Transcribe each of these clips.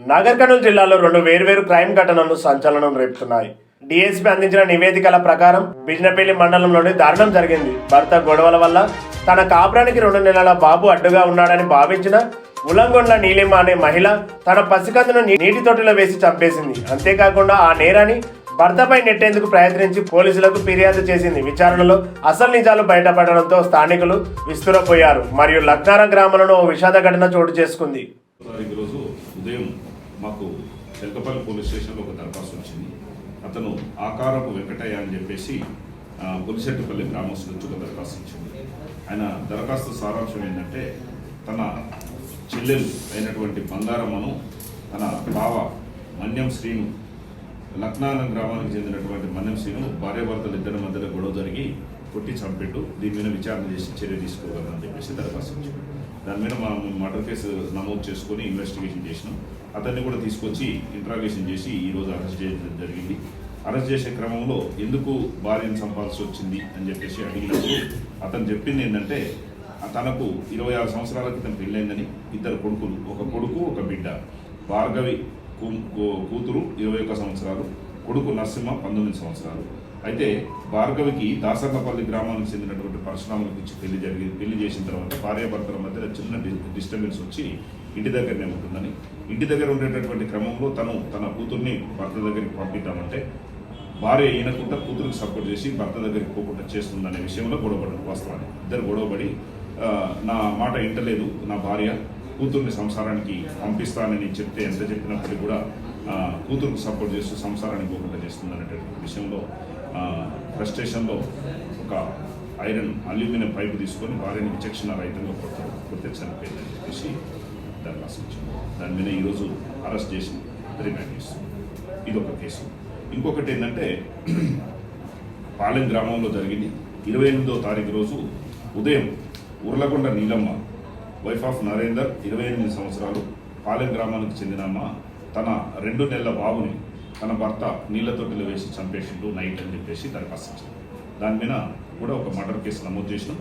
నాగర్ కర్నూలు జిల్లాలో రెండు వేర్వేరు క్రైమ్ ఘటనలు సంచలనం రేపుతున్నాయి. డీఎస్పీ అందించిన నివేదికల ప్రకారం బిజినపల్లి మండలంలోని దారుణం జరిగింది. భర్త గొడవల వల్ల తన కాపురానికి 2 నెలల బాబు అడ్డుగా ఉన్నాడని భావించిన ఉల్లంగొండ్ల నీలిమ అనే మహిళ తన పసికందును నీటి తొట్టిలో వేసి చంపేసింది. అంతేకాకుండా ఆ నేరాన్ని భర్తపై నెట్టేందుకు ప్రయత్నించి పోలీసులకు ఫిర్యాదు చేసింది. విచారణలో అసలు నిజాలు బయటపడడంతో స్థానికులు విస్తురపోయారు. మరియు లక్నారం గ్రామంలో ఓ విషాద ఘటన చోటు చేసుకుంది. ఈరోజు ఉదయం మాకు చెల్కపల్లి పోలీస్ స్టేషన్లో ఒక దరఖాస్తు వచ్చింది. అతను ఆకారపు వెంకటయ్య అని చెప్పేసి పులిశెట్టిపల్లి గ్రామస్తుల నుంచి ఒక దరఖాస్తు ఇచ్చింది. ఆయన దరఖాస్తు సారాంశం ఏంటంటే తన చెల్లెలు అయినటువంటి బంగారమ్మను తన బావ మన్యం శ్రీను లక్నారం గ్రామానికి చెందినటువంటి మన్యం శ్రీను భార్యాభర్తలు ఇద్దరి మధ్యలో గొడవ జరిగి కొట్టి చంపెట్టు, దీని మీద విచారణ చేసి చర్య తీసుకోగలరని చెప్పేసి దరఖాస్తు ఇచ్చాడు. దాని మీద మనం మర్డర్ కేసు నమోదు చేసుకొని ఇన్వెస్టిగేషన్ చేసినాం. అతన్ని కూడా తీసుకొచ్చి ఇంట్రాగేషన్ చేసి ఈరోజు అరెస్ట్ చేయడం జరిగింది. అరెస్ట్ చేసే క్రమంలో ఎందుకు భార్యను చంపాల్సి వచ్చింది అని చెప్పేసి అడిగినప్పుడు అతను చెప్పింది ఏంటంటే తనకు 26 సంవత్సరాల క్రితం పెళ్ళైందని, 2 కొడుకులు, ఒక కొడుకు ఒక బిడ్డ. భార్గవి కూతురు 21 సంవత్సరాలు, కొడుకు నరసింహ 19 సంవత్సరాలు. అయితే భార్గవికి దాసర్లపల్లి గ్రామానికి చెందినటువంటి పరశురాములకు ఇచ్చి పెళ్లి చేసిన తర్వాత భార్యాభర్తల మధ్య చిన్న డిస్టర్బెన్స్ వచ్చి ఇంటి దగ్గరనే ఉంటుందని, ఇంటి దగ్గర ఉండేటటువంటి క్రమంలో తన కూతుర్ని భర్త దగ్గరికి పంపిద్దామంటే భార్య ఈయనకుండా కూతురికి సపోర్ట్ చేసి భర్త దగ్గరికి పోకుండా చేస్తుందనే విషయంలో గొడవపడి వాస్తవాన్ని ఇద్దరు గొడవపడి నా మాట ఇంటలేదు, నా భార్య కూతుర్ని సంసారానికి పంపిస్తానని చెప్తే ఎంత చెప్పినప్పటికీ కూడా కూతురుకు సపోర్ట్ చేస్తూ సంసారానికి పోకుండా చేస్తుందనేటటువంటి విషయంలో ఫ్రస్ట్రేషన్లో ఒక ఐరన్ అల్యూమినియం పైపు తీసుకొని భార్యని విచక్షణ రహితంగా కొడితే చనిపోయిందని చెప్పేసి దరఖాస్తు ఇచ్చింది. దాని మీద ఈరోజు అరెస్ట్ చేసి రిమాండ్ చేస్తుంది. ఇదొక కేసు. ఇంకొకటి ఏంటంటే పాలెం గ్రామంలో జరిగింది. 28వ తారీఖు రోజు ఉదయం ఉర్లగొండ నీలమ్మ వైఫ్ ఆఫ్ నరేందర్ 28 సంవత్సరాలు పాలెం గ్రామానికి చెందినమ్మ తన 2 నెలల బాబుని తన భర్త నీళ్ల తొట్టిలో వేసి చంపేసిండు నైట్ అని చెప్పేసి దరఖాస్తు ఇచ్చింది. దాని మీద కూడా ఒక మర్డర్ కేసు నమోదు చేసినాం.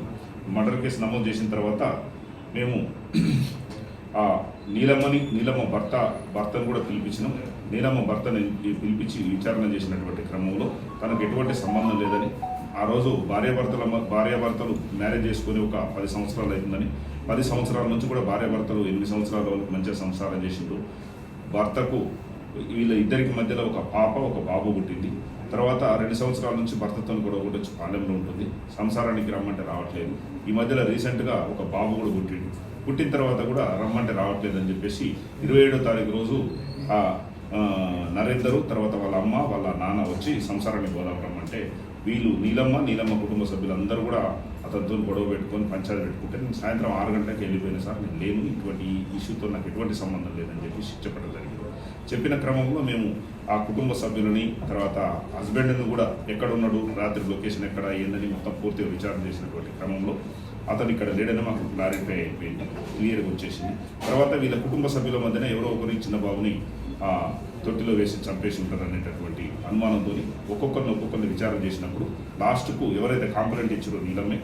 మర్డర్ కేసు నమోదు చేసిన తర్వాత మేము ఆ నీలమ్మ భర్తను కూడా పిలిపించినాం. నీలమ్మ భర్తని పిలిపించి విచారణ చేసినటువంటి క్రమంలో తనకు ఎటువంటి సంబంధం లేదని, ఆ రోజు భార్యాభర్తలు మ్యారేజ్ చేసుకుని ఒక 10 సంవత్సరాలు అవుతుందని, 10 సంవత్సరాల నుంచి కూడా భార్యాభర్తలు 8 సంవత్సరాల వరకు మంచిగా సంసారం చేసిండ్రు. భర్తకు వీళ్ళ ఇద్దరికి మధ్యలో ఒక పాప ఒక బాబు పుట్టింది. తర్వాత 2 సంవత్సరాల నుంచి భర్తతో కూడా వచ్చి పాలెంలో ఉంటుంది, సంసారానికి రమ్మంటే రావట్లేదు. ఈ మధ్యలో రీసెంట్గా ఒక బాబు కూడా పుట్టిన తర్వాత కూడా రమ్మంటే రావట్లేదు అని చెప్పేసి 27వ తారీఖు రోజు నరేందరు తర్వాత వాళ్ళ అమ్మ వాళ్ళ నాన్న వచ్చి సంసారానికి పోదాం రమ్మంటే వీళ్ళు నీలమ్మ కుటుంబ సభ్యులందరూ కూడా అతనితో గొడవ పెట్టుకొని పంచాయతీ పెట్టుకుంటే నేను సాయంత్రం 6 గంటలకు వెళ్ళిపోయినా సార్, నేను లేను, ఇటువంటి ఇష్యూతో నాకు ఎటువంటి సంబంధం లేదని చెప్పి చెప్పడం జరిగింది. చెప్పిన క్రమంలో మేము ఆ కుటుంబ సభ్యులని తర్వాత హస్బెండ్ని కూడా ఎక్కడున్నాడు, రాత్రి లొకేషన్ ఎక్కడ ఏందని మొత్తం పూర్తిగా విచారణ చేసినటువంటి క్రమంలో అతను ఇక్కడ లేడని మాకు క్లారిఫై అయిపోయింది, క్లియర్గా వచ్చేసింది. తర్వాత వీళ్ళ కుటుంబ సభ్యుల మధ్యన ఎవరో ఒకరి చిన్న బాబుని తొట్టిలో వేసి చంపేసి ఉంటారు అనేటటువంటి అనుమానంతో ఒక్కొక్కరిని విచారణ చేసినప్పుడు లాస్ట్కు ఎవరైతే కాంప్లైంట్ ఇచ్చారో నీలమ్మే,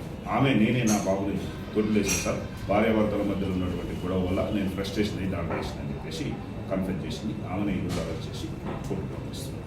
నేనే నా బాబుని తొట్టిలో వేసాను సార్, భార్యాభర్తల మధ్యలో ఉన్నటువంటి గొడవ వల్ల నేను ఫ్రస్ట్రేషన్ అయ్యి దాడి చేసిన అని చెప్పేసి కన్ఫెస్ చేసింది. ఆమెను ఈరోజు అరెస్ట్ చేసి కోర్టులో పంపిస్తుంది.